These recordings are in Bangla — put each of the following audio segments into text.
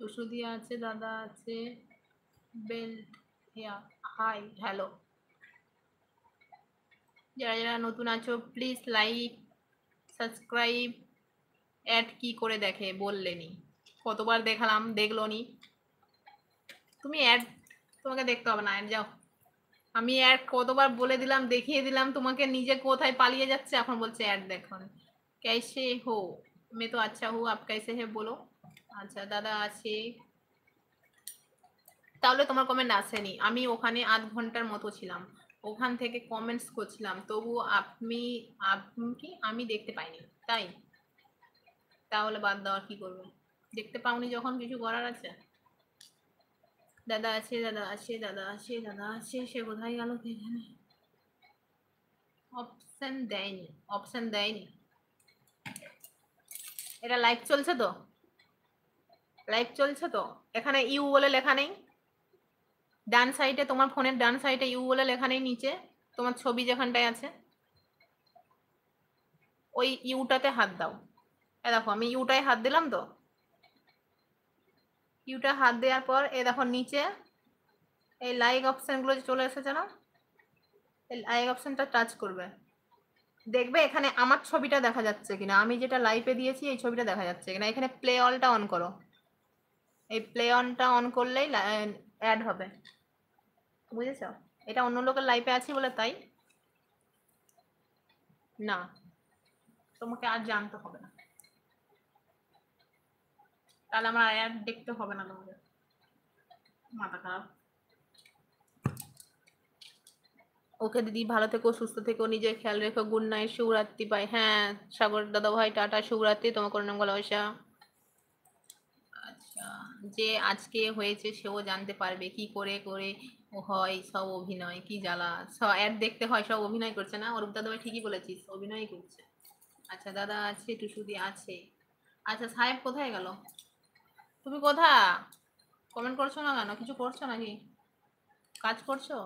টুসুদি আছে, দাদা আছে, বেল্ট হেয়ার, হাই হ্যালো। যারা যারা নতুন আছো প্লিজ লাইক সাবস্ক্রাইব। অ্যাড কি করে দেখে বললেনি, কতবার দেখালাম দেখলো নি। তুমি অ্যাড, তোমাকে দেখতে হবে না, অ্যাড যাও। আমি অ্যাড কতবার বলে দিলাম, দেখিয়ে দিলাম তোমাকে, নিজে কোথায় পালিয়ে যাচ্ছে, এখন বলছে অ্যাড দেখুন। कैसे हो? मैं तो अच्छा हूँ, आप कैसे है बोलो। আচ্ছা দাদা আছে, তাহলে তোমার কমেন্ট আসেনি। আমি ওখানে আধ ঘন্টার মতো ছিলাম, ওখান থেকে কমেন্টস করছিলাম, তবু আপনি আপনি কি আমি দেখতে পাইনি, তাই? তাহলে বাদ দাও, আর কি করবে? দেখতে পাওনি যখন কিছু করার আছে? দাদা আছে, দাদা আছে, দাদা আছে, দাদা আছে, সে কোথায় গেল কে জানে। অপশন দেয়নি, অপশন দেয়নি। এটা লাইভ চলছে তো, লাইভ চলছে তো। এখানে ইউ বলে লেখা নেই, ডান সাইডে, তোমার ফোনের ডান সাইডে ইউ বলে লেখা নেই, নিচে তোমার ছবি যেখানটায় আছে ওই ইউটাতে হাত দাও। এ দেখো আমি ইউটায় হাত দিলাম তো, ইউটা হাত দেওয়ার পর এ দেখো নিচে এই লাইক অপশনগুলো চলে এসেছে না, এই লাইক অপশনটা টাচ করবে, দেখবে এখানে আমার ছবিটা দেখা যাচ্ছে কিনা, আমি যেটা লাইভে দিয়েছি এই ছবিটা দেখা যাচ্ছে কিনা। এখানে প্লে অলটা অন করো, এই প্লে অনটা অন করলেই অ্যাড হবে, বুঝেছো? এটা অন্য লোকের লাইভে আছি বলে তাই না, তোমাকে আর জানতে হবে না, তাহলে আমার অ্যাড দেখতে হবে না তোমাদের, মাথা খারাপ। ওকে দিদি, ভালো থেকো, সুস্থ থেকো, নিজের খেয়াল রেখো, গুড নাইট, শুভরাত্রি। বাই। হ্যাঁ সাগর দাদা ভাই, টাটা, শুভরাত্রি, তোমার কোনো নাম ভালোবাসা। আচ্ছা, যে আজকে হয়েছে সেও জানতে পারবে কি করে করে হয় সব অভিনয়, কি জ্বালা, সব অ্যাড দেখতে হয়, সব অভিনয় করছে না। অরূপ দাদা ভাই ঠিকই বলেছিস, অভিনয় করছে। আচ্ছা দাদা আছে, টুসুদি আছে। আচ্ছা সাহেব কোথায় গেল? তুমি কোথা, কমেন্ট করছো না কেন, কিছু করছো নাকি, কাজ করছো?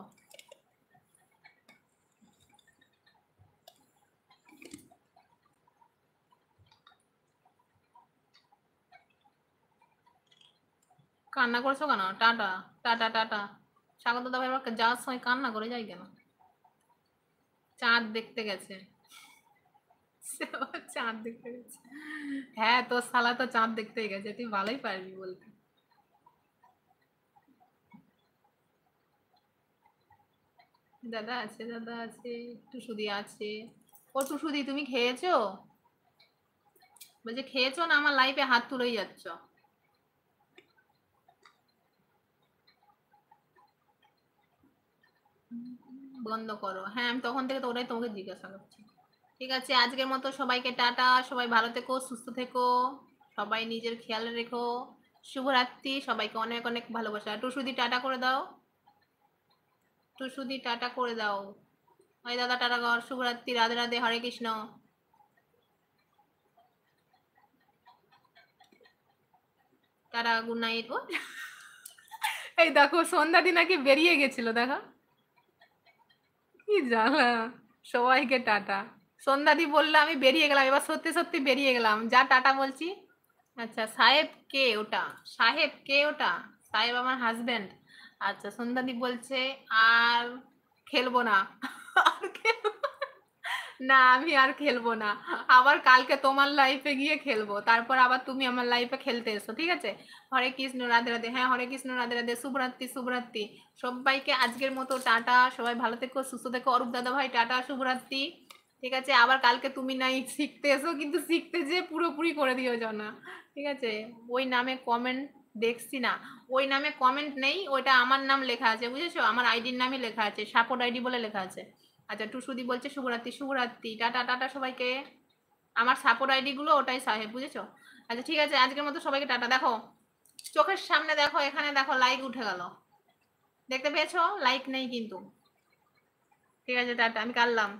কান্না করছো কেন? Tata, tata, tata. স্বাগত দাদা ভাই আবার যাওয়ার সময় কান্না করে যায় কেন? চাঁদ দেখতে গেছে। সে আবার চাঁদ দেখতে গেছে। হ্যাঁ তোর শালা তো চাঁদ দেখতেই গেছে, তুই ভালোই পারবি বলতে। দাদা আছে, দাদা আছে, টুসুদি আছে। ও টুসুদি তুমি খেয়েছো? বলছে খেয়েছো না আমার লাইফে হাত তুলেই যাচ্ছ। বন্ধ করো। হ্যাঁ আমি তখন থেকে তো ওটাই তোমাকে জিজ্ঞাসা করছি। ঠিক আছে আজকের মতো সবাইকে টাটা, সবাই ভালো থেকো, সুস্থ থেকো, সবাই নিজের খেয়াল রেখো, শুভরাত্রি, সবাইকে অনেক অনেক ভালোবাসা। টুসুদি টাটা করে দাও, টুসুদি টাটা করে দাও। ওই দাদা টাটা কর, শুভরাত্রি, Radhe Radhe, Hare Krishna. Tata, good night. ও এই দেখো সন্ধ্যাদি নাকি বেরিয়ে গেছিল, দেখো কি জ্বালা। সবাইকে টাটা, সন্ধ্যাদি বললে আমি বেরিয়ে গেলাম, এবার সত্যি সত্যি বেরিয়ে গেলাম, যা টাটা বলছি। আচ্ছা সাহেব কে ওটা, সাহেব কে ওটা? সাহেব আমার হাজবেন্ড। আচ্ছা সন্ধ্যাদি বলছে আর খেলবো না, আর খেলবো না, আমি আর খেলবো না, আবার কালকে তোমার লাইফে গিয়ে খেলবো, তারপর আবার তুমি আমার লাইফে খেলতে এসো, ঠিক আছে? হরে কৃষ্ণ, রাধে রাধে। হ্যাঁ হরে কৃষ্ণ, রাধে রাধে, শুভরাত্রি, শুভরাত্রি। সবাইকে আজকের মতো টাটা, সবাই ভালো থেকো, সুস্থ থেকো। অরূপ দাদা ভাই টাটা, শুভরাত্রি। ঠিক আছে আবার কালকে তুমি নাই শিখতে এসো, কিন্তু শিখতে যে পুরোপুরি করে দিও না, ঠিক আছে? ওই নামে কমেন্ট দেখছি না, ওই নামে কমেন্ট নেই, ওইটা আমার নাম লেখা আছে, বুঝেছো? আমার আইডির নামই লেখা আছে, সাপোর্ট আইডি বলে লেখা আছে। আচ্ছা টুসুদি বলছে শুভরাত্রি, শুভরাত্রি, টাটা, টাটা সবাইকে। আমার সাপোর্ট আইডি গুলো ওটাই সাহেব, বুঝেছো? আচ্ছা ঠিক আছে আজকের মতো সবাইকে টাটা। দেখো চোখের সামনে দেখো, এখানে দেখো লাইক উঠে গেল, দেখতে পেয়েছো? লাইক নেই কিন্তু। ঠিক আছে টাটা, আমি কাটলাম।